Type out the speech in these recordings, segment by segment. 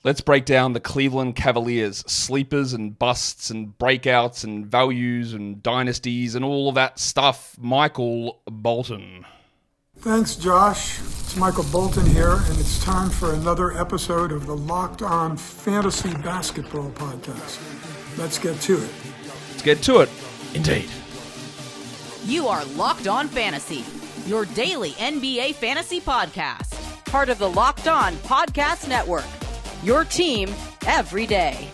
Let's break down the Cleveland Cavaliers, sleepers and busts and breakouts and values and dynasties and all of that stuff. Michael Bolton. Thanks, Josh. It's Michael Bolton here, and it's time for another episode of the Locked On Fantasy Basketball Podcast. Let's get to it. Let's get to it. Indeed. You are Locked On Fantasy, your daily NBA fantasy podcast. Part of the Locked On Podcast Network. Your team every day.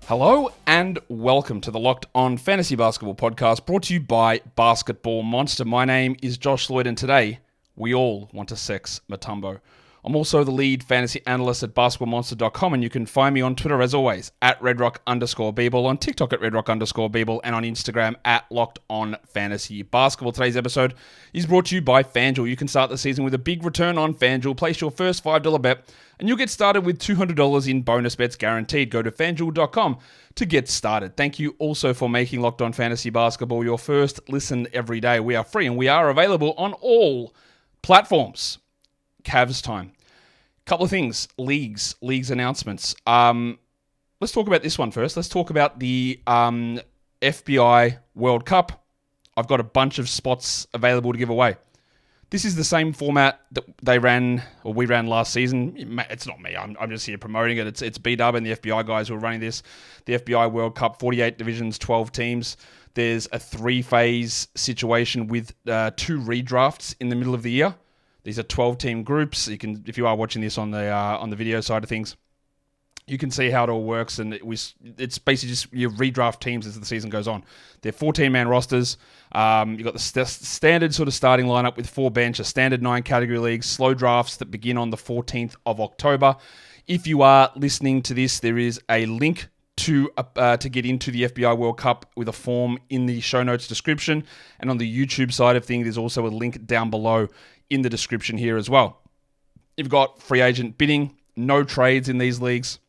Hello and welcome to the Locked On Fantasy Basketball Podcast, brought to you by Basketball Monster. My name is Josh Lloyd, and today we all want to sex Mutombo. I'm also the lead fantasy analyst at basketballmonster.com, and you can find me on Twitter as always at redrock_bball, on TikTok at redrock_bball, and on Instagram at Locked On Fantasy Basketball. Today's episode is brought to you by FanDuel. You can start the season with a big return on FanDuel. Place your first $5 bet, and you'll get started with $200 in bonus bets guaranteed. Go to FanDuel.com to get started. Thank you also for making Locked On Fantasy Basketball your first listen every day. We are free, and we are available on all platforms. Cavs time. Couple of things. Leagues announcements. Let's talk about this one first. Let's talk about the FBI World Cup. I've got a bunch of spots available to give away. This is the same format that we ran last season. It's not me. I'm just here promoting it. It's B-Dub and the FBI guys who are running this. The FBI World Cup, 48 divisions, 12 teams. There's a 3-phase situation with 2 redrafts in the middle of the year. These are 12-team groups. You can, if you are watching this on the video side of things, you can see how it all works. And it's basically just you redraft teams as the season goes on. They're 14-man rosters. You've got the standard sort of starting lineup with 4 bench, a standard 9-category league, slow drafts that begin on the 14th of October. If you are listening to this, there is a link to get into the FBI World Cup with a form in the show notes description. And on the YouTube side of things, there's also a link down below in the description here as well. You've got free agent bidding, no trades in these leagues.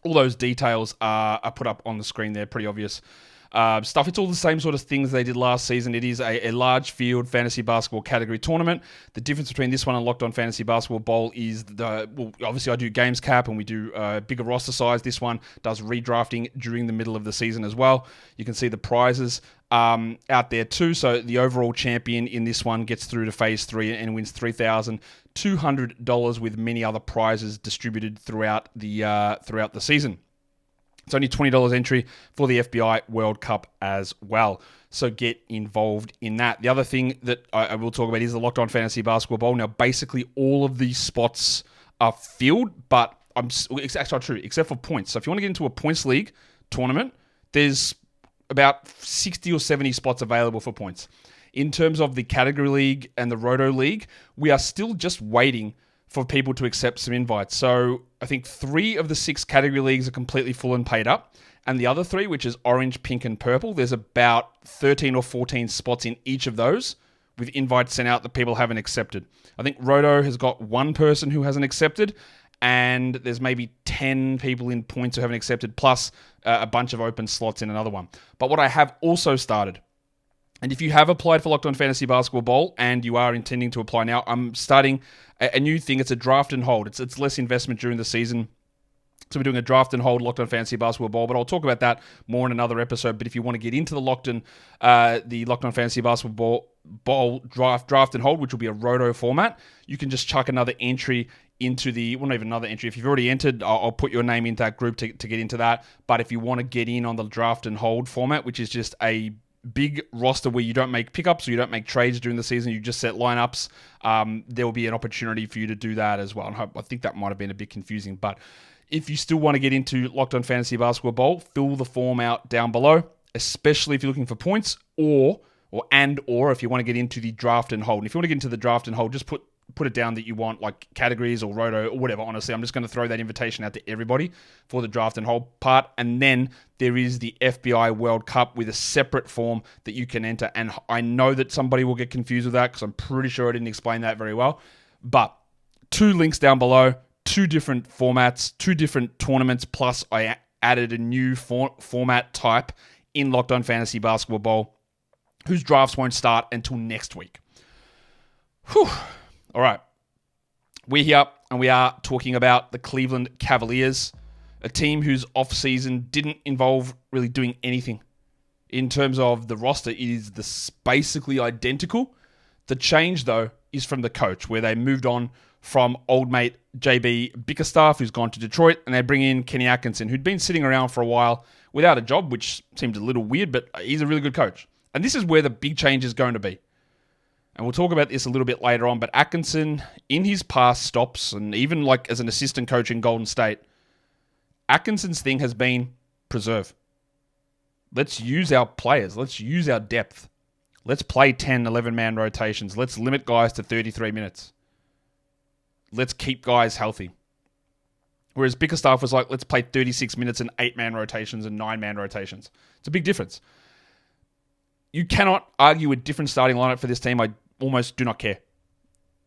All those details are put up on the screen there, pretty obvious stuff. It's all the same sort of things they did last season. It is a large field fantasy basketball category tournament. The difference between this one and Locked On Fantasy Basketball Bowl is obviously I do games cap and we do bigger roster size. This one does redrafting during the middle of the season as well. You can see the prizes out there too. So the overall champion in this one gets through to phase 3 and wins $3,200 with many other prizes distributed throughout the season. It's only $20 entry for the FBI World Cup as well. So get involved in that. The other thing that I will talk about is the Locked On Fantasy Basketball Bowl. Now, basically all of these spots are filled, but it's actually true, except for points. So if you want to get into a points league tournament, there's about 60 or 70 spots available for points. In terms of the category league and the Roto League, we are still just waiting for people to accept some invites. So I think 3 of the 6 category leagues are completely full and paid up. And the other 3, which is orange, pink, and purple, there's about 13 or 14 spots in each of those with invites sent out that people haven't accepted. I think Roto has got 1 person who hasn't accepted, and there's maybe 10 people in points who haven't accepted, plus a bunch of open slots in another one. But what I have also started, and if you have applied for Locked On Fantasy Basketball Bowl and you are intending to apply now, I'm starting a new thing. It's a draft and hold. It's less investment during the season. So we're doing a draft and hold Locked On Fantasy Basketball Bowl, but I'll talk about that more in another episode. But if you want to get into the Locked On Fantasy Basketball Bowl draft and hold, which will be a Roto format, you can just chuck another entry into not even another entry. If you've already entered, I'll put your name into that group to get into that. But if you want to get in on the draft and hold format, which is just a big roster where you don't make pickups or you don't make trades during the season, you just set lineups, there will be an opportunity for you to do that as well. And I think that might have been a bit confusing, but if you still want to get into Locked On Fantasy Basketball Bowl, fill the form out down below, especially if you're looking for points or if you want to get into the draft and hold. And if you want to get into the draft and hold, just put it down that you want like categories or Roto or whatever. Honestly, I'm just going to throw that invitation out to everybody for the draft and hold part. And then there is the FBI World Cup with a separate form that you can enter. And I know that somebody will get confused with that because I'm pretty sure I didn't explain that very well. But 2 links down below, 2 different formats, 2 different tournaments, plus I added a new format type in Locked On Fantasy Basketball Bowl, whose drafts won't start until next week. Whew. All right. We're here and we are talking about the Cleveland Cavaliers, a team whose off-season didn't involve really doing anything. In terms of the roster, it is basically identical. The change, though, is from the coach, where they moved on from old mate JB Bickerstaff, who's gone to Detroit, and they bring in Kenny Atkinson, who'd been sitting around for a while without a job, which seemed a little weird, but he's a really good coach. And this is where the big change is going to be. And we'll talk about this a little bit later on, but Atkinson, in his past stops, and even like as an assistant coach in Golden State, Atkinson's thing has been preserve. Let's use our players. Let's use our depth. Let's play 10, 11-man rotations. Let's limit guys to 33 minutes. Let's keep guys healthy. Whereas Bickerstaff was like, let's play 36 minutes and 8-man rotations and 9-man rotations. It's a big difference. You cannot argue a different starting lineup for this team. I almost do not care.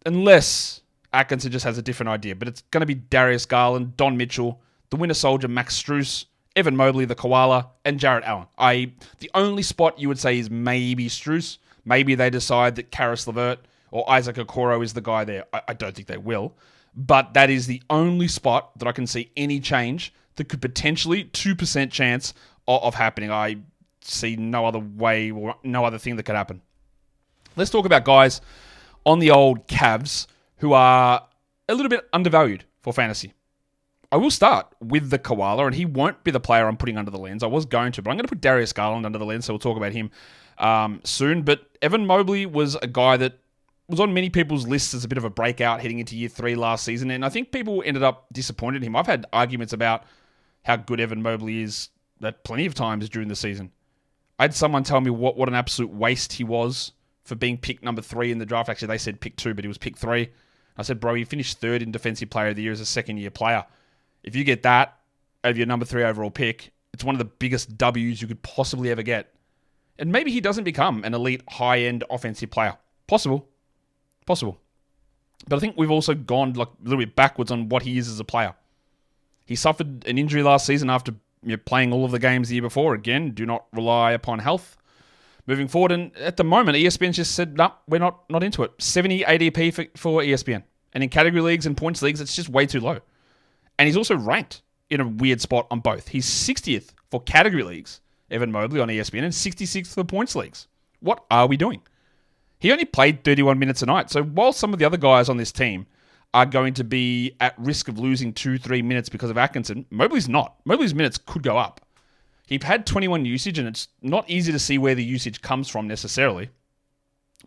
Unless Atkinson just has a different idea. But it's going to be Darius Garland, Don Mitchell, the Winter Soldier, Max Strus, Evan Mobley, the Koala, and Jarrett Allen. The only spot you would say is maybe Strus. Maybe they decide that Karis LeVert or Isaac Okoro is the guy there. I don't think they will. But that is the only spot that I can see any change that could potentially 2% chance of happening. I see no other way or no other thing that could happen. Let's talk about guys on the old Cavs who are a little bit undervalued for fantasy. I will start with the Koala, and he won't be the player I'm putting under the lens. I was going to, but I'm going to put Darius Garland under the lens, so we'll talk about him soon. But Evan Mobley was a guy that was on many people's lists as a bit of a breakout heading into year 3 last season, and I think people ended up disappointed in him. I've had arguments about how good Evan Mobley is at plenty of times during the season. I had someone tell me what an absolute waste he was for being picked number 3 in the draft. Actually, they said pick 2, but he was pick 3. I said, bro, he finished 3rd in Defensive Player of the Year as a second-year player. If you get that out of your number 3 overall pick, it's one of the biggest W's you could possibly ever get. And maybe he doesn't become an elite, high-end offensive player. Possible. But I think we've also gone like a little bit backwards on what he is as a player. He suffered an injury last season after playing all of the games the year before. Again, do not rely upon health moving forward. And at the moment, ESPN just said, no, we're not into it. 70 ADP for ESPN. And in category leagues and points leagues, it's just way too low. And he's also ranked in a weird spot on both. He's 60th for category leagues, Evan Mobley on ESPN, and 66th for points leagues. What are we doing? He only played 31 minutes a night. So while some of the other guys on this team are going to be at risk of losing 2-3 minutes because of Atkinson, Mobley's not. Mobley's minutes could go up. He had 21 usage, and it's not easy to see where the usage comes from necessarily,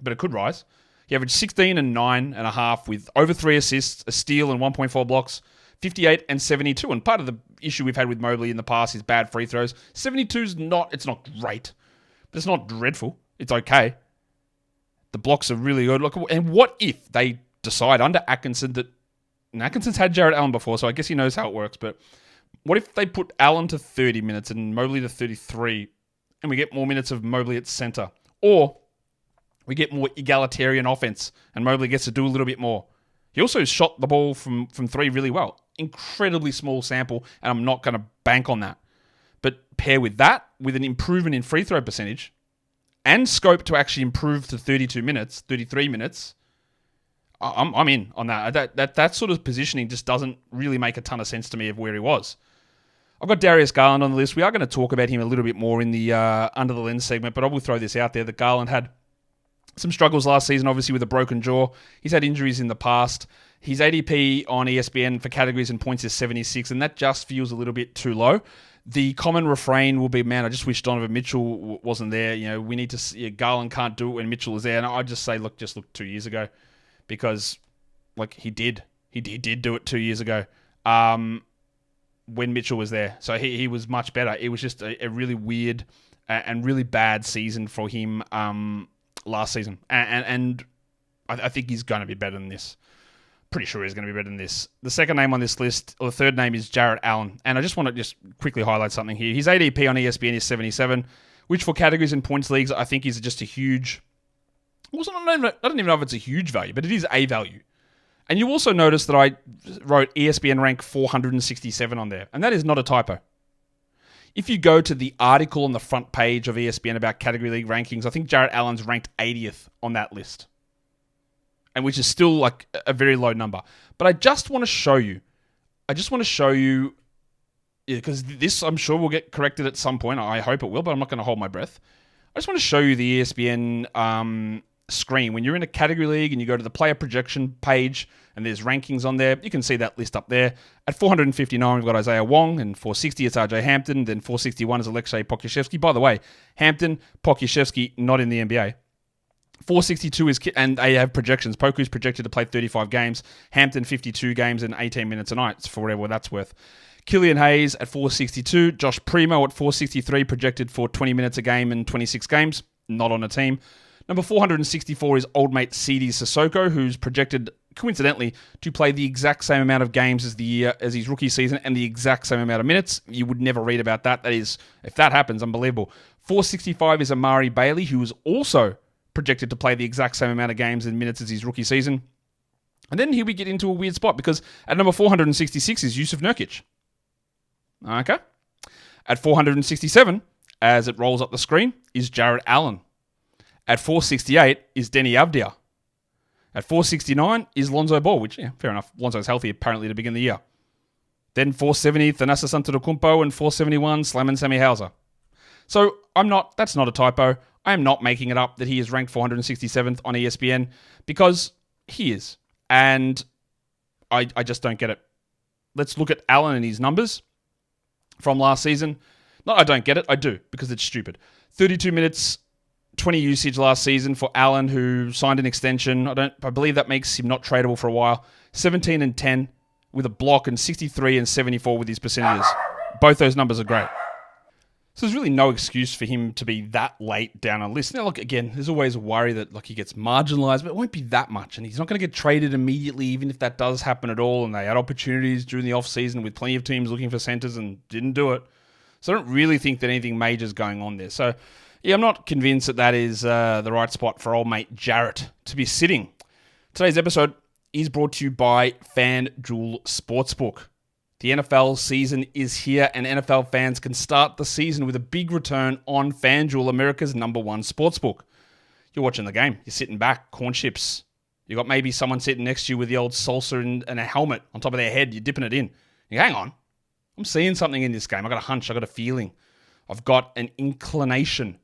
but it could rise. He averaged 16 and 9.5 with over 3 assists, a steal, and 1.4 blocks, 58 and 72. And part of the issue we've had with Mobley in the past is bad free throws. 72's it's not great, but it's not dreadful. It's okay. The blocks are really good. Look, and what if they decide under Atkinson that, and Atkinson's had Jarrett Allen before, so I guess he knows how it works, but what if they put Allen to 30 minutes and Mobley to 33, and we get more minutes of Mobley at center? Or we get more egalitarian offense, and Mobley gets to do a little bit more. He also shot the ball from 3 really well. Incredibly small sample, and I'm not going to bank on that. But pair with that, with an improvement in free throw percentage, and scope to actually improve to 33 minutes, I'm in on that. That sort of positioning just doesn't really make a ton of sense to me of where he was. I've got Darius Garland on the list. We are going to talk about him a little bit more in the Under the Lens segment, but I will throw this out there that Garland had some struggles last season, obviously with a broken jaw. He's had injuries in the past. His ADP on ESPN for categories and points is 76, and that just feels a little bit too low. The common refrain will be, man, I just wish Donovan Mitchell wasn't there. We need to see, Garland can't do it when Mitchell is there. And I just say, look 2 years ago, because he did do it 2 years ago when Mitchell was there. So he was much better. It was just a really weird and really bad season for him last season. And I think he's going to be better than this. Pretty sure he's going to be better than this. The second name on this list, or the third name, is Jarrett Allen. And I just want to just quickly highlight something here. His ADP on ESPN is 77, which for categories and points leagues, I think is just a huge... I don't even know if it's a huge value, but it is a value. And you also notice that I wrote ESPN rank 467 on there. And that is not a typo. If you go to the article on the front page of ESPN about category league rankings, I think Jarrett Allen's ranked 80th on that list. and which is still like a very low number. But I just want to show you, because this I'm sure will get corrected at some point. I hope it will, but I'm not going to hold my breath. I just want to show you the ESPN screen. When you're in a category league and you go to the player projection page and there's rankings on there, you can see that list up there. At 459, we've got Isaiah Wong, and 460 it's RJ Hampton, then 461 is Alexei Pokusevski. By the way, Hampton, Pokusevski, not in the NBA. 462 is, and they have projections. Poku's projected to play 35 games. Hampton, 52 games and 18 minutes a night, for whatever that's worth. Killian Hayes at 462. Josh Primo at 463, projected for 20 minutes a game and 26 games. Not on a team. Number 464 is old mate Sidi Sissoko, who's projected, coincidentally, to play the exact same amount of games as his rookie season and the exact same amount of minutes. You would never read about that. That is, if that happens, unbelievable. 465 is Amari Bailey, who is also projected to play the exact same amount of games and minutes as his rookie season. And then here we get into a weird spot, because at number 466 is Yusuf Nurkic. Okay. At 467, as it rolls up the screen, is Jarrett Allen. At 468 is Denny Avdia. At 469 is Lonzo Ball, which, yeah, fair enough. Lonzo's healthy apparently to begin the year. Then 470, Thanasis Antetokounmpo, and 471, Slamming Sammy Hauser. So that's not a typo. I am not making it up that he is ranked 467th on ESPN, because he is. And I just don't get it. Let's look at Allen and his numbers from last season. No, I don't get it. I do, because it's stupid. 32 minutes, 20 usage last season for Allen, who signed an extension. I believe that makes him not tradable for a while. 17 and 10 with a block, and 63 and 74 with his percentages. Both those numbers are great. So there's really no excuse for him to be that late down a list. Now, look, again, there's always a worry that he gets marginalized, but it won't be that much. And he's not going to get traded immediately, even if that does happen at all. And they had opportunities during the offseason with plenty of teams looking for centers and didn't do it. So I don't really think that anything major is going on there. So, yeah, I'm not convinced that is the right spot for old mate Jarrett to be sitting. Today's episode is brought to you by FanDuel Sportsbook. The NFL season is here, and NFL fans can start the season with a big return on FanDuel, America's #1 sportsbook. You're watching the game. You're sitting back, corn chips. You got maybe someone sitting next to you with the old salsa and a helmet on top of their head. You're dipping it in. You go, hang on. I'm seeing something in this game. I got a hunch. I got a feeling. I've got an inclination.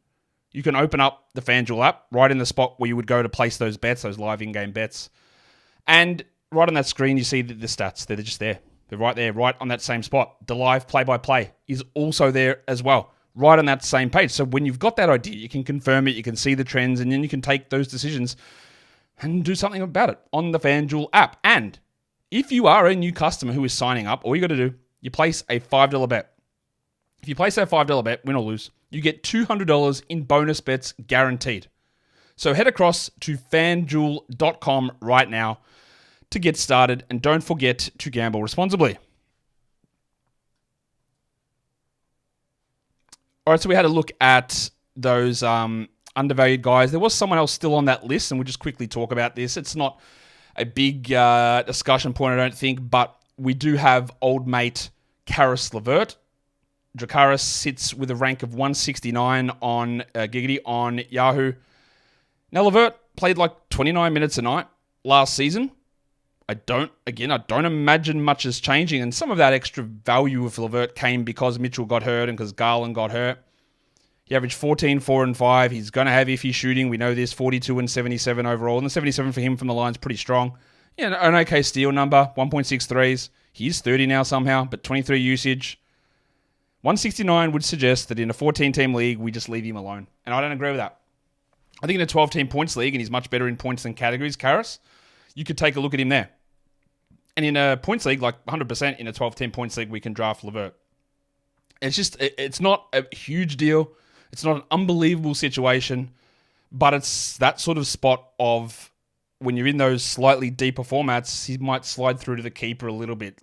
You can open up the FanDuel app right in the spot where you would go to place those bets, those live in-game bets. And right on that screen, you see the stats. They're just there. They're right there, right on that same spot. The live play-by-play is also there as well, right on that same page. So when you've got that idea, you can confirm it, you can see the trends, and then you can take those decisions and do something about it on the FanDuel app. And if you are a new customer who is signing up, all you got to do, you place a $5 bet. If you place that $5 bet, win or lose, you get $200 in bonus bets guaranteed. So head across to FanDuel.com right now to get started, and don't forget to gamble responsibly. All right, so we had a look at those undervalued guys. There was someone else still on that list, and we'll just quickly talk about this. It's not a big discussion point, I don't think, but we do have old mate Caris LeVert. Dracarys sits with a rank of 169 on Giggity on Yahoo. Now, LeVert played like 29 minutes a night last season. I don't imagine much is changing, and some of that extra value of LeVert came because Mitchell got hurt and because Garland got hurt. He averaged 14, 4, and 5. He's going to have iffy shooting. We know this, 42 and 77 overall, and the 77 for him from the line's pretty strong. Yeah, an okay steal number, 1.6 threes. He's 30 now somehow, but 23 usage. 169 would suggest that in a 14-team league, we just leave him alone, and I don't agree with that. I think in a 12-team points league, and he's much better in points than categories, Caris, you could take a look at him there. And in a points league, like 100% in a 12-team points league, we can draft LeVert. It's not a huge deal. It's not an unbelievable situation, but it's that sort of spot of when you're in those slightly deeper formats, he might slide through to the keeper a little bit.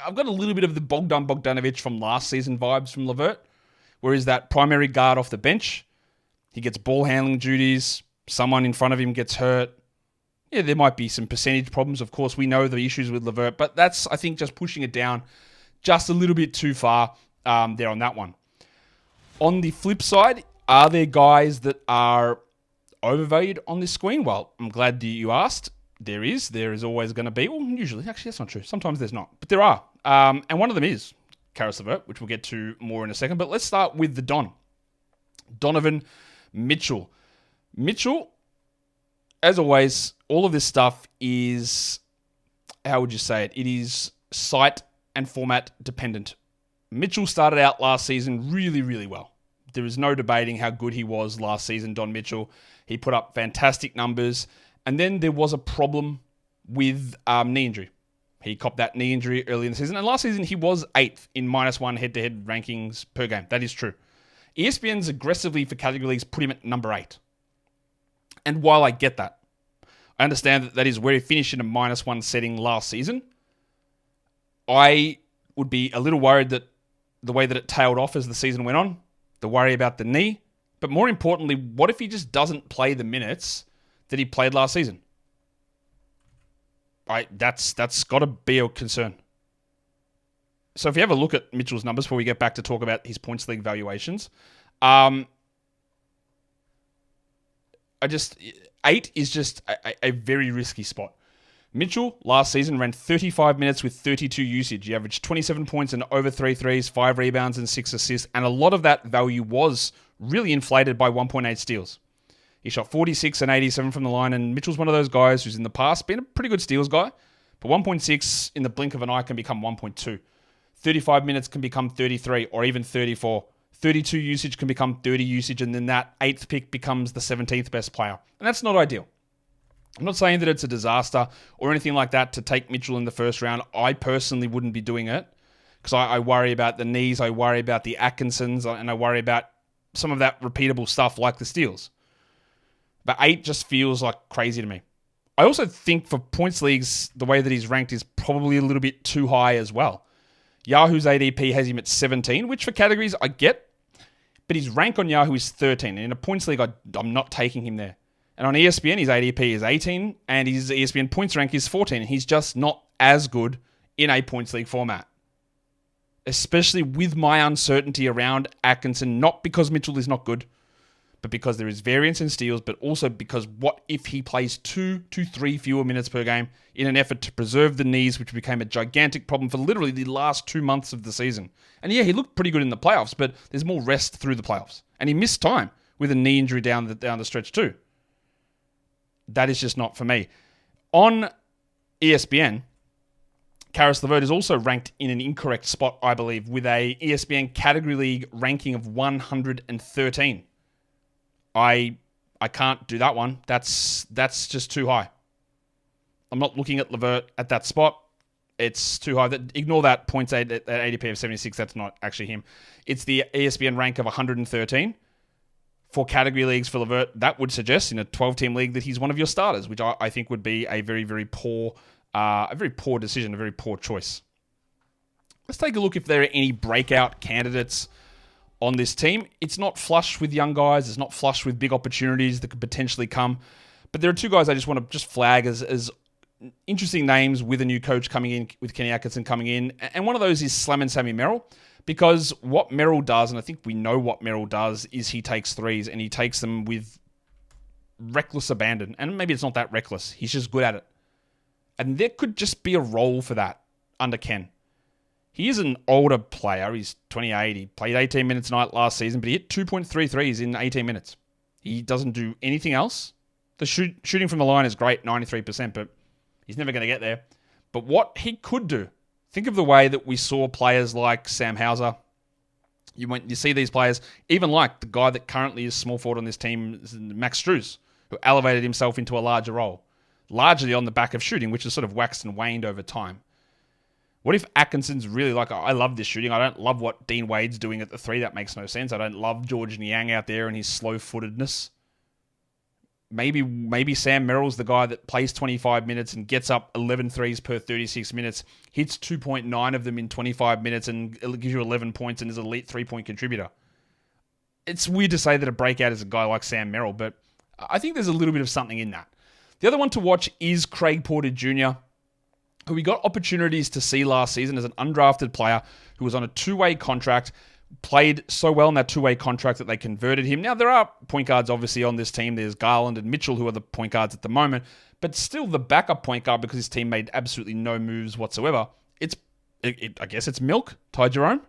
I've got a little bit of the Bogdanovic from last season vibes from LeVert, where he's that primary guard off the bench. He gets ball handling duties. Someone in front of him gets hurt. Yeah, there might be some percentage problems. Of course, we know the issues with LeVert, but that's, I think, just pushing it down just a little bit too far there on that one. On the flip side, are there guys that are overvalued on this screen? Well, I'm glad that you asked. There is always going to be. Well, usually, actually, that's not true. Sometimes there's not, but there are. And one of them is Caris LeVert, which we'll get to more in a second. But let's start with the Donovan Mitchell. Mitchell, as always, all of this stuff is, how would you say it? It is site and format dependent. Mitchell started out last season really, really well. There is no debating how good he was last season, Don Mitchell. He put up fantastic numbers. And then there was a problem with knee injury. He copped that knee injury early in the season. And last season, he was 8th in -1 head-to-head rankings per game. That is true. ESPN's aggressively for category leagues put him at number 8. And while I get that, I understand that is where he finished in a -1 setting last season. I would be a little worried that the way that it tailed off as the season went on, the worry about the knee. But more importantly, what if he just doesn't play the minutes that he played last season? That's got to be a concern. So if you have a look at Mitchell's numbers before we get back to talk about his points league valuations, 8 is just a very risky spot. Mitchell last season ran 35 minutes with 32 usage. He averaged 27 points and over 3 threes, 5 rebounds and 6 assists, and a lot of that value was really inflated by 1.8 steals. He shot 46 and 87 from the line, and Mitchell's one of those guys who's in the past been a pretty good steals guy, but 1.6 in the blink of an eye can become 1.2. 35 minutes can become 33 or even 34. 32 usage can become 30 usage, and then that 8th pick becomes the 17th best player. And that's not ideal. I'm not saying that it's a disaster or anything like that to take Mitchell in the first round. I personally wouldn't be doing it because I worry about the knees, I worry about the Atkinsons, and I worry about some of that repeatable stuff like the steals. But 8 just feels like crazy to me. I also think for points leagues, the way that he's ranked is probably a little bit too high as well. Yahoo's ADP has him at 17, which for categories I get, but his rank on Yahoo is 13. And in a points league, I'm not taking him there. And on ESPN, his ADP is 18, and his ESPN points rank is 14. He's just not as good in a points league format. Especially with my uncertainty around Atkinson, not because Mitchell is not good, but because there is variance in steals, but also because what if he plays 2 to 3 fewer minutes per game in an effort to preserve the knees, which became a gigantic problem for literally the last 2 months of the season. And yeah, he looked pretty good in the playoffs, but there's more rest through the playoffs. And he missed time with a knee injury down the stretch too. That is just not for me. On ESPN, Caris LeVert is also ranked in an incorrect spot, I believe, with a ESPN category league ranking of 113. I can't do that one. That's just too high. I'm not looking at LeVert at that spot. It's too high. Ignore that points at ADP of 76. That's not actually him. It's the ESPN rank of 113. For category leagues for LeVert, that would suggest in a 12-team league that he's one of your starters, which I think would be a very, very poor decision, a very poor choice. Let's take a look if there are any breakout candidates on this team. It's not flush with young guys. It's not flush with big opportunities that could potentially come. But there are 2 guys I just want to flag as interesting names with a new coach coming in, with Kenny Atkinson coming in. And one of those is Slam and Sammy Merrill. Because what Merrill does, and I think we know what Merrill does, is he takes threes and he takes them with reckless abandon. And maybe it's not that reckless. He's just good at it. And there could just be a role for that under Ken. He is an older player. He's 28. He played 18 minutes a night last season, but he hit 2.3 threes in 18 minutes. He doesn't do anything else. The shooting from the line is great, 93%, but he's never going to get there. But what he could do, think of the way that we saw players like Sam Hauser. You see these players, even like the guy that currently is small forward on this team, Max Strus, who elevated himself into a larger role, largely on the back of shooting, which has sort of waxed and waned over time. What if Atkinson's really like, I love this shooting. I don't love what Dean Wade's doing at the 3. That makes no sense. I don't love George Niang out there and his slow-footedness. Maybe Sam Merrill's the guy that plays 25 minutes and gets up 11 threes per 36 minutes, hits 2.9 of them in 25 minutes and gives you 11 points and is an elite 3-point contributor. It's weird to say that a breakout is a guy like Sam Merrill, but I think there's a little bit of something in that. The other one to watch is Craig Porter Jr., who we got opportunities to see last season as an undrafted player who was on a 2-way contract played so well in that two-way contract that they converted him. Now, there are point guards, obviously, on this team. There's Garland and Mitchell, who are the point guards at the moment, but still the backup point guard, because his team made absolutely no moves whatsoever. I guess it's Milk, Ty Jerome,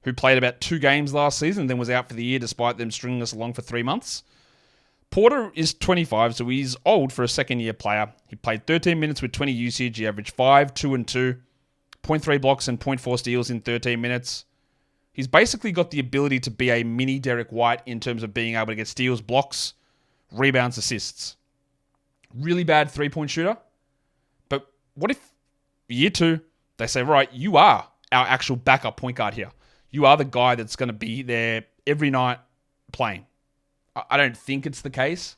who played about 2 games last season and then was out for the year despite them stringing us along for 3 months. Porter is 25, so he's old for a second-year player. He played 13 minutes with 20 usage. He averaged 5, 2, and 2, 0.3 blocks and 0.4 steals in 13 minutes. He's basically got the ability to be a mini Derek White in terms of being able to get steals, blocks, rebounds, assists. Really bad three-point shooter. But what if year 2, they say, right, you are our actual backup point guard here. You are the guy that's going to be there every night playing. I don't think it's the case.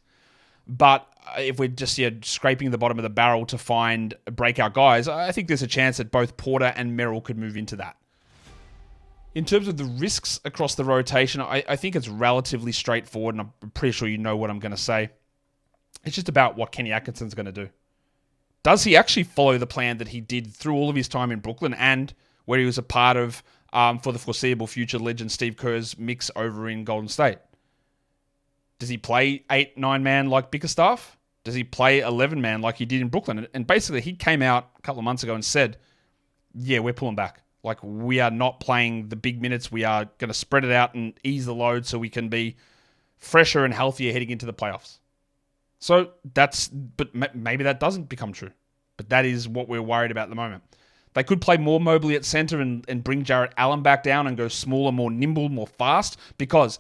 But if we're just scraping the bottom of the barrel to find breakout guys, I think there's a chance that both Porter and Merrill could move into that. In terms of the risks across the rotation, I think it's relatively straightforward, and I'm pretty sure you know what I'm going to say. It's just about what Kenny Atkinson's going to do. Does he actually follow the plan that he did through all of his time in Brooklyn and where he was a part of, for the foreseeable future, legend Steve Kerr's mix over in Golden State? Does he play 8-9 man like Bickerstaff? Does he play 11 man like he did in Brooklyn? And basically, he came out a couple of months ago and said, yeah, we're pulling back. Like, we are not playing the big minutes. We are going to spread it out and ease the load so we can be fresher and healthier heading into the playoffs. So but maybe that doesn't become true. But that is what we're worried about at the moment. They could play more Mobley at center and bring Jarrett Allen back down and go smaller, more nimble, more fast, because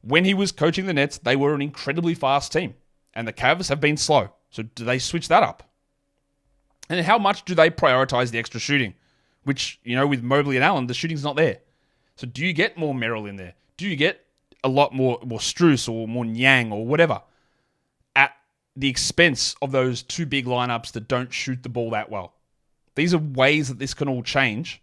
when he was coaching the Nets, they were an incredibly fast team. And the Cavs have been slow. So do they switch that up? And how much do they prioritize the extra shooting? Which, with Mobley and Allen, the shooting's not there. So do you get more Merrill in there? Do you get a lot more Strus or more Nyang or whatever at the expense of those 2 big lineups that don't shoot the ball that well? These are ways that this can all change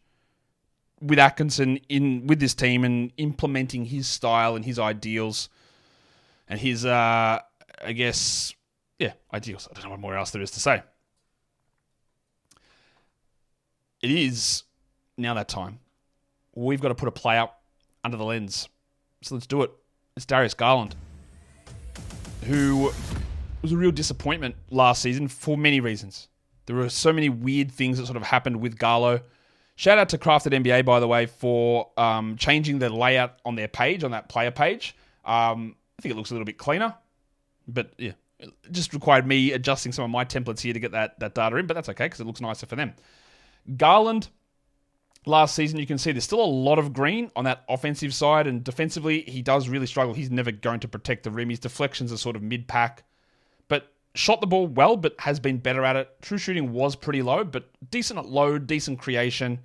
with Atkinson with this team and implementing his style and his ideals and his, ideals. I don't know what more else there is to say. It is now that time. We've got to put a player under the lens. So let's do it. It's Darius Garland, who was a real disappointment last season for many reasons. There were so many weird things that sort of happened with Garlo. Shout out to Crafted NBA, by the way, for changing the layout on their page, on that player page. I think it looks a little bit cleaner. But yeah, it just required me adjusting some of my templates here to get that data in. But that's okay, because it looks nicer for them. Garland, last season, you can see there's still a lot of green on that offensive side, and defensively, he does really struggle. He's never going to protect the rim. His deflections are sort of mid-pack, but shot the ball well, but has been better at it. True shooting was pretty low, but decent at load, decent creation,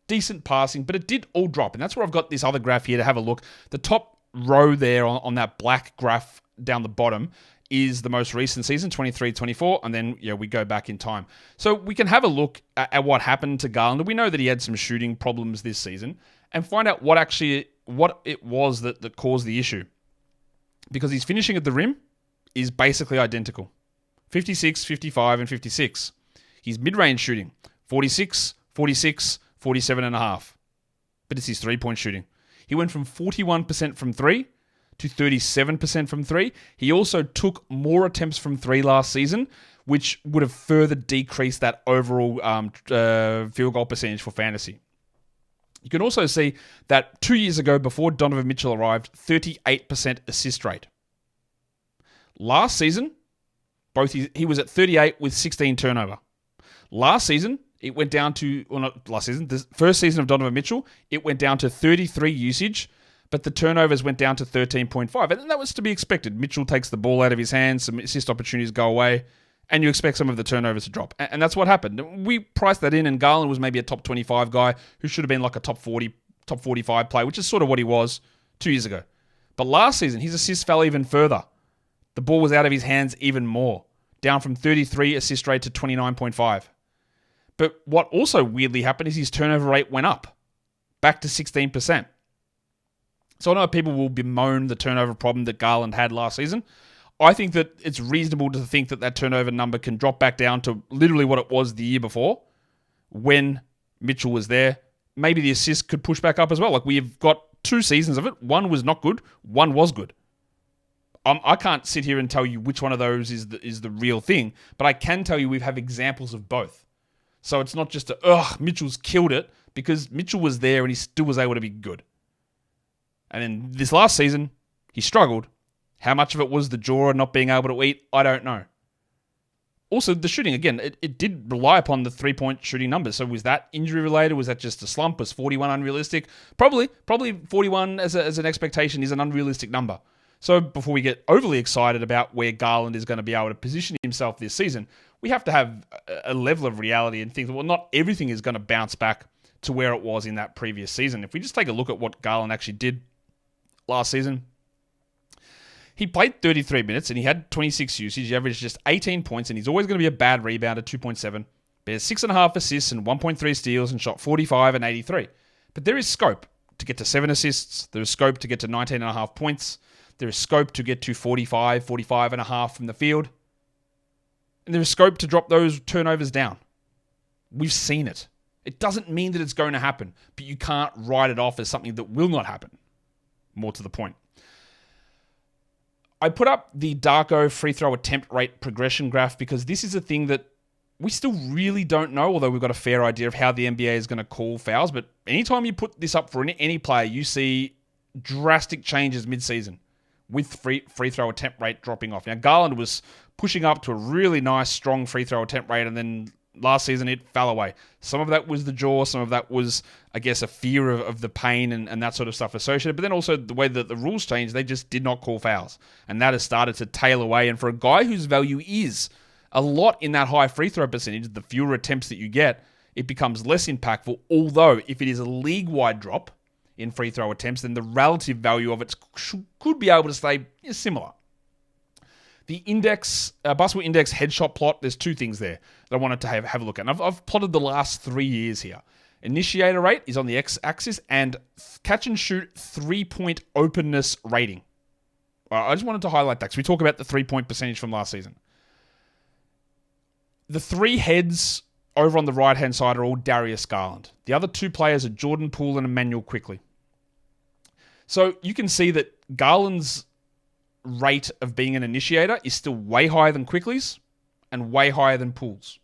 decent passing, but it did all drop, and that's where I've got this other graph here to have a look. The top row there on that black graph down the bottom is the most recent season, 23-24, and then we go back in time. So we can have a look at what happened to Garland. We know that he had some shooting problems this season, and find out what it was that caused the issue. Because his finishing at the rim is basically identical. 56, 55, and 56. His mid-range shooting, 46, 46, 47.5. But it's his three-point shooting. He went from 41% from 3 to 37% from 3. He also took more attempts from 3 last season, which would have further decreased that overall field goal percentage for fantasy. You can also see that 2 years ago, before Donovan Mitchell arrived, 38% assist rate. Last season, he was at 38 with 16 turnover. Last season, it went down to, the first season of Donovan Mitchell, it went down to 33 usage, but the turnovers went down to 13.5. And that was to be expected. Mitchell takes the ball out of his hands, some assist opportunities go away, and you expect some of the turnovers to drop. And that's what happened. We priced that in, and Garland was maybe a top 25 guy who should have been like a top 40, top 45 player, which is sort of what he was 2 years ago. But last season, his assists fell even further. The ball was out of his hands even more, down from 33 assist rate to 29.5. But what also weirdly happened is his turnover rate went up, back to 16%. So I know people will bemoan the turnover problem that Garland had last season. I think that it's reasonable to think that turnover number can drop back down to literally what it was the year before when Mitchell was there. Maybe the assists could push back up as well. Like, we've got 2 seasons of it. One was not good. One was good. I can't sit here and tell you which one of those is the real thing, but I can tell you we have examples of both. So it's not just Mitchell's killed it, because Mitchell was there and he still was able to be good. And then this last season, he struggled. How much of it was the jaw and not being able to eat? I don't know. Also, the shooting, again, it did rely upon the 3-point shooting numbers. So was that injury related? Was that just a slump? Was 41 unrealistic? Probably 41 as an expectation is an unrealistic number. So before we get overly excited about where Garland is going to be able to position himself this season, we have to have a level of reality and think that, well, not everything is going to bounce back to where it was in that previous season. If we just take a look at what Garland actually did last season, he played 33 minutes and he had 26 usage. He averaged just 18 points, and he's always going to be a bad rebounder, 2.7. But he has 6.5 assists and 1.3 steals and shot 45 and 83. But there is scope to get to 7 assists. There is scope to get to 19.5 points. There is scope to get to 45.5 from the field. And there is scope to drop those turnovers down. We've seen it. It doesn't mean that it's going to happen, but you can't write it off as something that will not happen. More to the point. I put up the Darko free throw attempt rate progression graph because this is a thing that we still really don't know, although we've got a fair idea of how the NBA is going to call fouls. But anytime you put this up for any player, you see drastic changes mid-season with free throw attempt rate dropping off. Now, Garland was pushing up to a really nice, strong free throw attempt rate, and then last season it fell away. Some of that was the jaw, some of that was, I guess, a fear of the pain and that sort of stuff associated. But then also the way that the rules changed, they just did not call fouls. And that has started to tail away. And for a guy whose value is a lot in that high free throw percentage, the fewer attempts that you get, it becomes less impactful. Although, if it is a league-wide drop in free throw attempts, then the relative value of it could be able to stay similar. The index, basketball index headshot plot, there's 2 things there that I wanted to have a look at. And I've plotted the last 3 years here. Initiator rate is on the x-axis, and catch and shoot 3-point openness rating. I just wanted to highlight that because we talk about the 3-point percentage from last season. The 3 heads over on the right-hand side are all Darius Garland. The other 2 players are Jordan Poole and Emmanuel Quickley. So you can see that Garland's rate of being an initiator is still way higher than Quickley's and way higher than Poole's.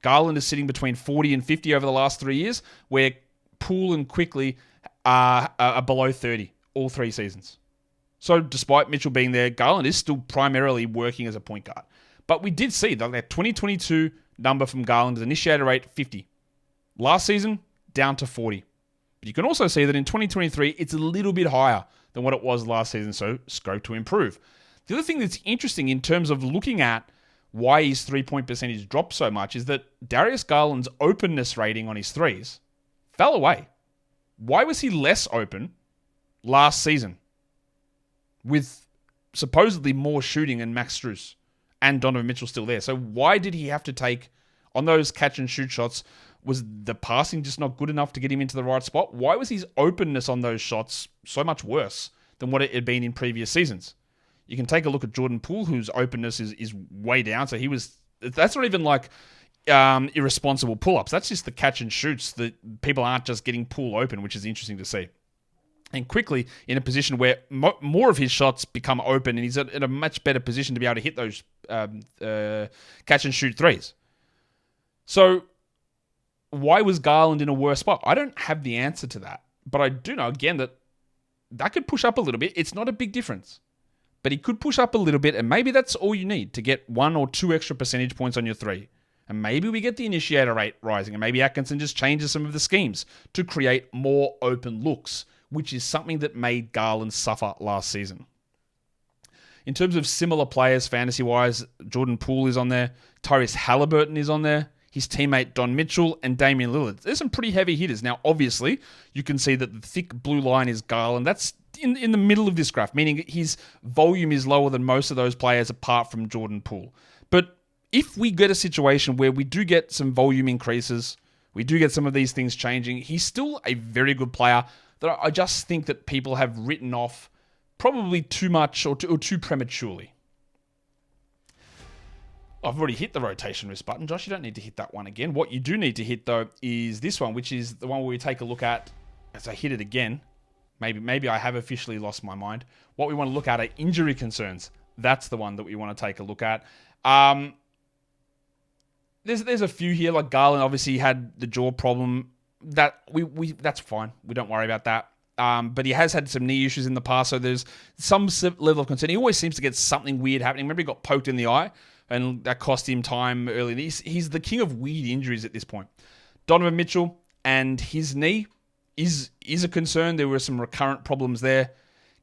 Garland is sitting between 40 and 50 over the last 3 years, where Poole and Quickley are below 30 all 3 seasons. So despite Mitchell being there, Garland is still primarily working as a point guard. But we did see that 2022 number from Garland's initiator rate, 50. Last season, down to 40. But you can also see that in 2023, it's a little bit higher than what it was last season, so scope to improve. The other thing that's interesting in terms of looking at why his 3-point percentage dropped so much is that Darius Garland's openness rating on his threes fell away. Why was he less open last season with supposedly more shooting and Max Strus and Donovan Mitchell still there? So why did he have to take on those catch and shoot shots? Was the passing just not good enough to get him into the right spot? Why was his openness on those shots so much worse than what it had been in previous seasons? You can take a look at Jordan Poole, whose openness is way down. So that's not even like irresponsible pull-ups. That's just the catch and shoots that people aren't just getting Poole open, which is interesting to see. And quickly in a position where more of his shots become open, and he's in a much better position to be able to hit those catch and shoot threes. So why was Garland in a worse spot? I don't have the answer to that. But I do know, again, that could push up a little bit. It's not a big difference. But he could push up a little bit, and maybe that's all you need to get 1 or 2 extra percentage points on your 3. And maybe we get the initiator rate rising, and maybe Atkinson just changes some of the schemes to create more open looks, which is something that made Garland suffer last season. In terms of similar players, fantasy-wise, Jordan Poole is on there. Tyrese Halliburton is on there. His teammate Don Mitchell and Damian Lillard. There's some pretty heavy hitters. Now, obviously, you can see that the thick blue line is Garland. That's in the middle of this graph, meaning his volume is lower than most of those players apart from Jordan Poole. But if we get a situation where we do get some volume increases, we do get some of these things changing, he's still a very good player that I just think that people have written off probably too much or too prematurely. I've already hit the rotation risk button. Josh, you don't need to hit that one again. What you do need to hit, though, is this one, which is the one where we take a look at, as I hit it again, Maybe I have officially lost my mind. What we want to look at are injury concerns. That's the one that we want to take a look at. There's a few here, like Garland obviously had the jaw problem. That's fine. We don't worry about that. But he has had some knee issues in the past, so there's some level of concern. He always seems to get something weird happening. Remember, he got poked in the eye, and that cost him time early. He's the king of weird injuries at this point. Donovan Mitchell and his knee is a concern. There were some recurrent problems there.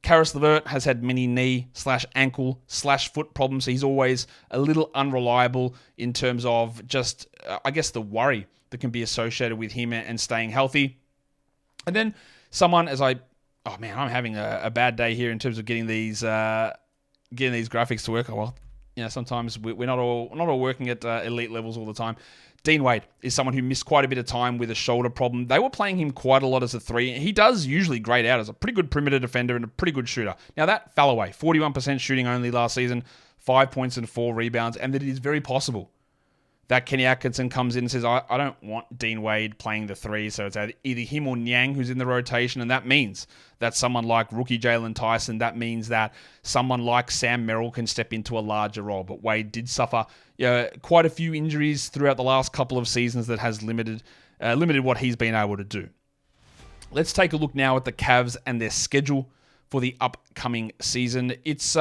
Caris LeVert has had many knee/ankle/foot problems, so he's always a little unreliable in terms of just, I guess, the worry that can be associated with him and staying healthy. And then someone, I'm having a bad day here in terms of getting these graphics to work. Oh, well, sometimes we're not all working at elite levels all the time. Dean Wade is someone who missed quite a bit of time with a shoulder problem. They were playing him quite a lot as a 3. He does usually grade out as a pretty good perimeter defender and a pretty good shooter. Now, that fell away. 41% shooting only last season, 5 points and 4 rebounds, and that it is very possible that Kenny Atkinson comes in and says, I don't want Dean Wade playing the 3, so it's either him or Niang who's in the rotation, and that means that someone like rookie Jalen Tyson, that means that someone like Sam Merrill can step into a larger role. But Wade did suffer quite a few injuries throughout the last couple of seasons that has limited what he's been able to do. Let's take a look now at the Cavs and their schedule for the upcoming season. It's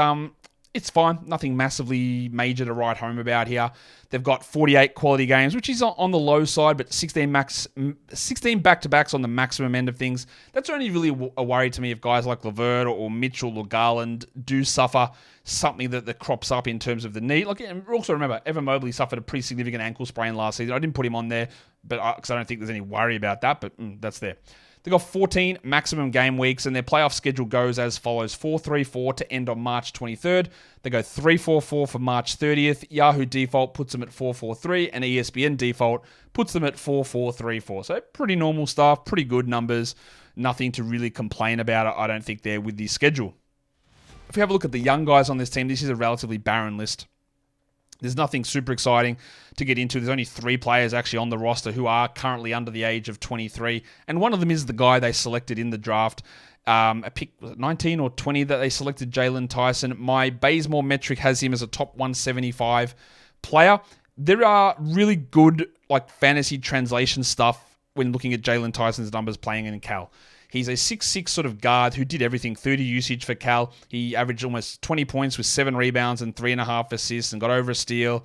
fine. Nothing massively major to write home about here. They've got 48 quality games, which is on the low side, but 16 back-to-backs on the maximum end of things. That's only really a worry to me if guys like LeVert or Mitchell or Garland do suffer something that crops up in terms of the knee. Also remember, Evan Mobley suffered a pretty significant ankle sprain last season. I didn't put him on there because I don't think there's any worry about that, but that's there. They've got 14 maximum game weeks, and their playoff schedule goes as follows. 4-3-4 to end on March 23rd. They go 3-4-4 for March 30th. Yahoo default puts them at 4-4-3, and ESPN default puts them at 4-4-3-4. So pretty normal stuff, pretty good numbers. Nothing to really complain about, I don't think, there with the schedule. If we have a look at the young guys on this team, this is a relatively barren list. There's nothing super exciting to get into. There's only 3 players actually on the roster who are currently under the age of 23. And one of them is the guy they selected in the draft. A pick, was it 19 or 20 that they selected, Jalen Tyson. My Bazemore metric has him as a top 175 player. There are really good fantasy translation stuff when looking at Jalen Tyson's numbers playing in Cal. He's a 6'6 sort of guard who did everything. 30 usage for Cal. He averaged almost 20 points with 7 rebounds and 3.5 assists and got over a steal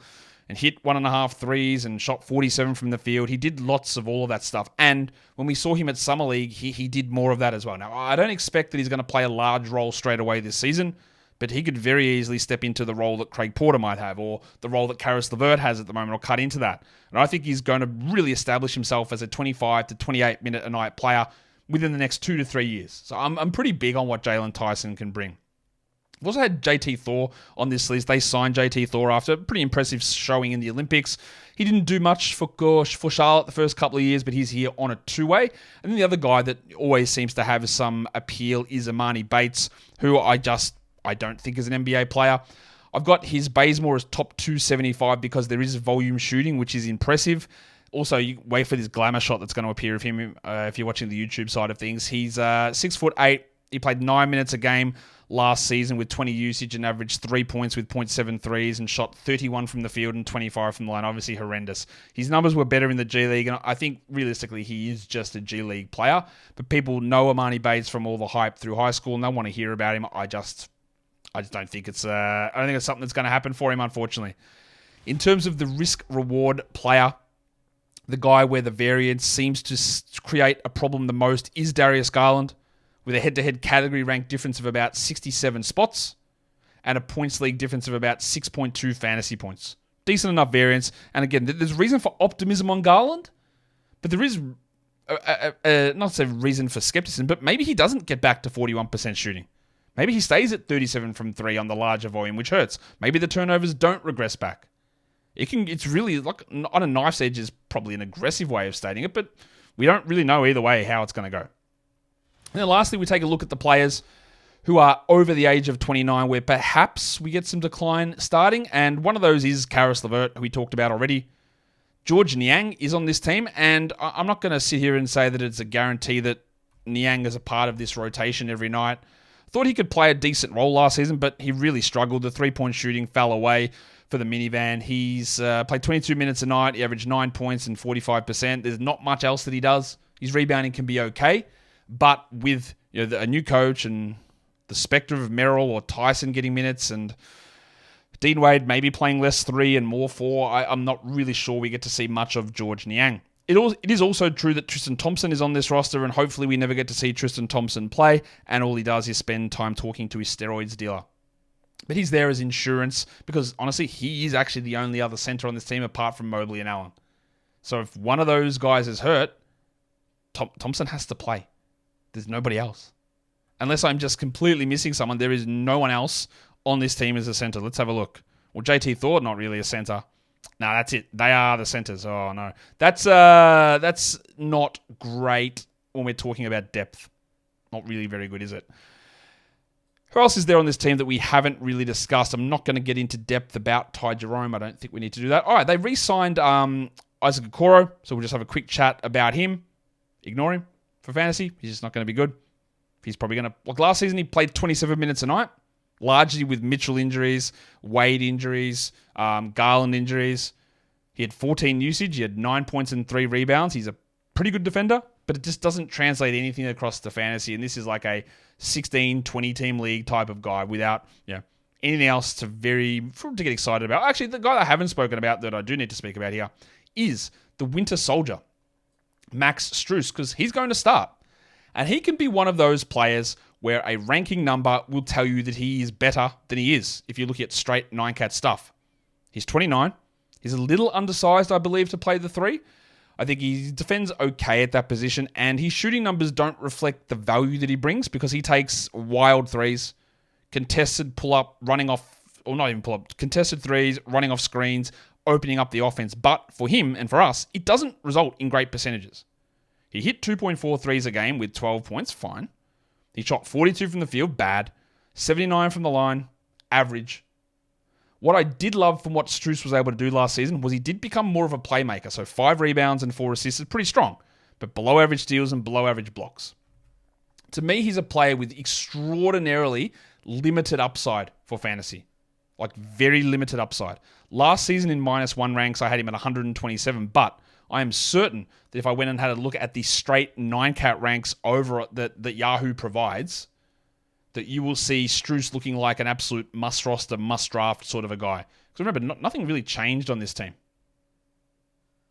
and hit 1.5 threes and shot 47 from the field. He did lots of all of that stuff. And when we saw him at Summer League, he did more of that as well. Now, I don't expect that he's going to play a large role straight away this season, but he could very easily step into the role that Craig Porter might have or the role that Caris LeVert has at the moment or cut into that. And I think he's going to really establish himself as a 25 to 28 minute a night player within the next 2 to 3 years. So I'm pretty big on what Jalen Tyson can bring. We've also had JT Thor on this list. They signed JT Thor after a pretty impressive showing in the Olympics. He didn't do much for Charlotte the first couple of years, but he's here on a 2-way. And then the other guy that always seems to have some appeal is Amani Bates, who I don't think is an NBA player. I've got his Bazemore as top 275 because there is volume shooting, which is impressive. Also, you wait for this glamour shot that's going to appear of him if you're watching the YouTube side of things. He's 6'8". He played 9 minutes a game last season with 20 usage and averaged 3 points with 0.7 threes and shot 31 from the field and 25 from the line. Obviously horrendous. His numbers were better in the G League, and I think realistically he is just a G League player. But people know Amani Bates from all the hype through high school and they want to hear about him. I just don't think it's something that's going to happen for him, unfortunately. In terms of the risk-reward player, the guy where the variance seems to create a problem the most is Darius Garland, with a head-to-head category rank difference of about 67 spots and a points league difference of about 6.2 fantasy points. Decent enough variance. And again, there's reason for optimism on Garland, but there is not to say reason for skepticism, but maybe he doesn't get back to 41% shooting. Maybe he stays at 37 from 3 on the larger volume, which hurts. Maybe the turnovers don't regress back. It's really, on a knife's edge is probably an aggressive way of stating it, but we don't really know either way how it's going to go. And then lastly, we take a look at the players who are over the age of 29, where perhaps we get some decline starting, and one of those is Caris LeVert, who we talked about already. George Niang is on this team, and I'm not going to sit here and say that it's a guarantee that Niang as a part of this rotation every night. Thought he could play a decent role last season, but he really struggled. The three-point shooting fell away for the minivan. He's played 22 minutes a night. He averaged 9 points and 45%. There's not much else that he does. His rebounding can be okay, but with a new coach and the specter of Merrill or Tyson getting minutes and Dean Wade maybe playing less 3 and more 4, I'm not really sure we get to see much of George Niang. It is also true that Tristan Thompson is on this roster, and hopefully we never get to see Tristan Thompson play, and all he does is spend time talking to his steroids dealer. But he's there as insurance, because honestly, he is actually the only other center on this team apart from Mobley and Allen. So if one of those guys is hurt, Thompson has to play. There's nobody else. Unless I'm just completely missing someone, there is no one else on this team as a center. Let's have a look. Well, JT Thor, not really a center. No, that's it. They are the centers. Oh, no. That's not great when we're talking about depth. Not really very good, is it? Who else is there on this team that we haven't really discussed? I'm not going to get into depth about Ty Jerome. I don't think we need to do that. All right, they re-signed Isaac Okoro, so we'll just have a quick chat about him. Ignore him for fantasy. He's just not going to be good. He's probably going to... Like last season, he played 27 minutes a night, largely with Mitchell injuries, Wade injuries, Garland injuries. He had 14 usage. He had 9 points and 3 rebounds. He's a pretty good defender, but it just doesn't translate anything across to fantasy. And this is like a 16, 20 team league type of guy without anything else to get excited about. Actually, the guy that I haven't spoken about that I do need to speak about here is the Winter Soldier, Max Strus, because he's going to start. And he can be one of those players where a ranking number will tell you that he is better than he is if you're looking at straight 9-cat stuff. He's 29. He's a little undersized, I believe, to play the 3. I think he defends okay at that position, and his shooting numbers don't reflect the value that he brings because he takes wild threes, contested pull-up, running off, or not even pull-up, contested threes, running off screens, opening up the offense. But for him and for us, it doesn't result in great percentages. He hit 2.4 threes a game with 12 points, fine. He shot 42 from the field, bad. 79 from the line, average. What I did love from what Strus was able to do last season was he did become more of a playmaker. So 5 rebounds and 4 assists is pretty strong, but below average steals and below average blocks. To me, he's a player with extraordinarily limited upside for fantasy. Like very limited upside. Last season in -1 ranks, I had him at 127, but I am certain that if I went and had a look at the straight 9-cat ranks over that Yahoo provides, that you will see Strus looking like an absolute must-roster, must-draft sort of a guy. Because remember, nothing really changed on this team.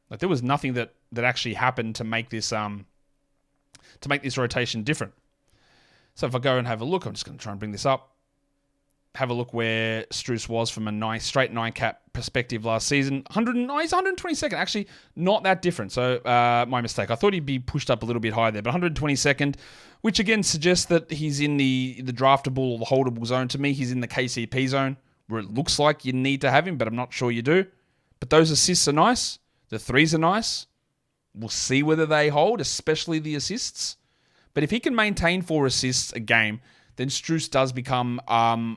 Like there was nothing that actually happened to make this rotation different. So if I go and have a look, I'm just going to try and bring this up. Have a look where Strus was from a straight 9-cat perspective last season. He's 122nd. Actually, not that different. So, my mistake. I thought he'd be pushed up a little bit higher there, but 122nd, which again suggests that he's in the draftable or the holdable zone. To me, he's in the KCP zone, where it looks like you need to have him, but I'm not sure you do. But those assists are nice. The threes are nice. We'll see whether they hold, especially the assists. But if he can maintain 4 assists a game, then Strus does become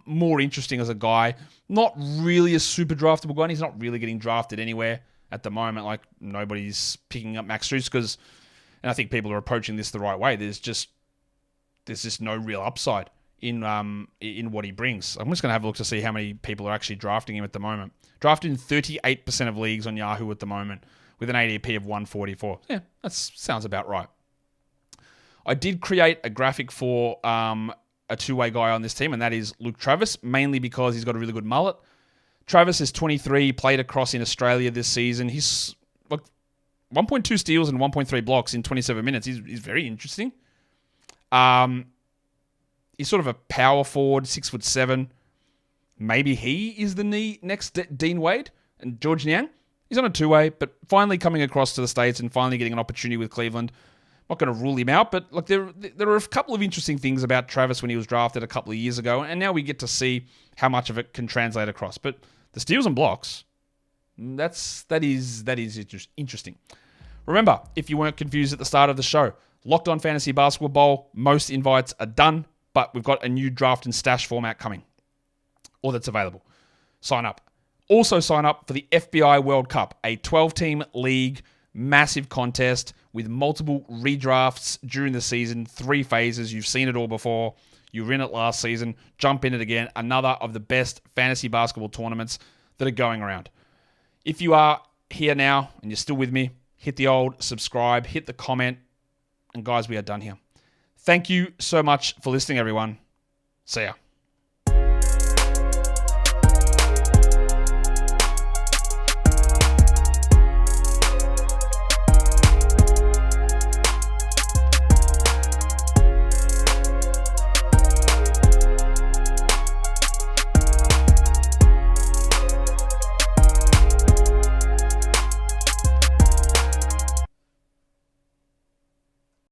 more interesting as a guy. Not really a super draftable guy. He's not really getting drafted anywhere at the moment. Like, nobody's picking up Max Strus and I think people are approaching this the right way. There's just no real upside in what he brings. I'm just going to have a look to see how many people are actually drafting him at the moment. Drafted in 38% of leagues on Yahoo at the moment with an ADP of 144. Yeah, that sounds about right. I did create a graphic for a two-way guy on this team, and that is Luke Travis, mainly because he's got a really good mullet. Travis is 23, played across in Australia this season. He's like 1.2 steals and 1.3 blocks in 27 minutes. He's very interesting. He's sort of a power forward, 6'7". Maybe he is the next Dean Wade and George Niang. He's on a two-way, but finally coming across to the States and finally getting an opportunity with Cleveland. Not going to rule him out, but look, there are a couple of interesting things about Travis when he was drafted a couple of years ago, and now we get to see how much of it can translate across. But the steals and blocks, that is interesting. Remember, if you weren't confused at the start of the show, Locked On Fantasy Basketball Bowl, most invites are done, but we've got a new draft and stash format coming, or that's available. Sign up. Also sign up for the FBI World Cup, a 12-team league, massive contest with multiple redrafts during the season, 3 phases. You've seen it all before. You were in it last season. Jump in it again. Another of the best fantasy basketball tournaments that are going around. If you are here now and you're still with me, hit the old subscribe, hit the comment, and guys, we are done here. Thank you so much for listening, everyone. See ya.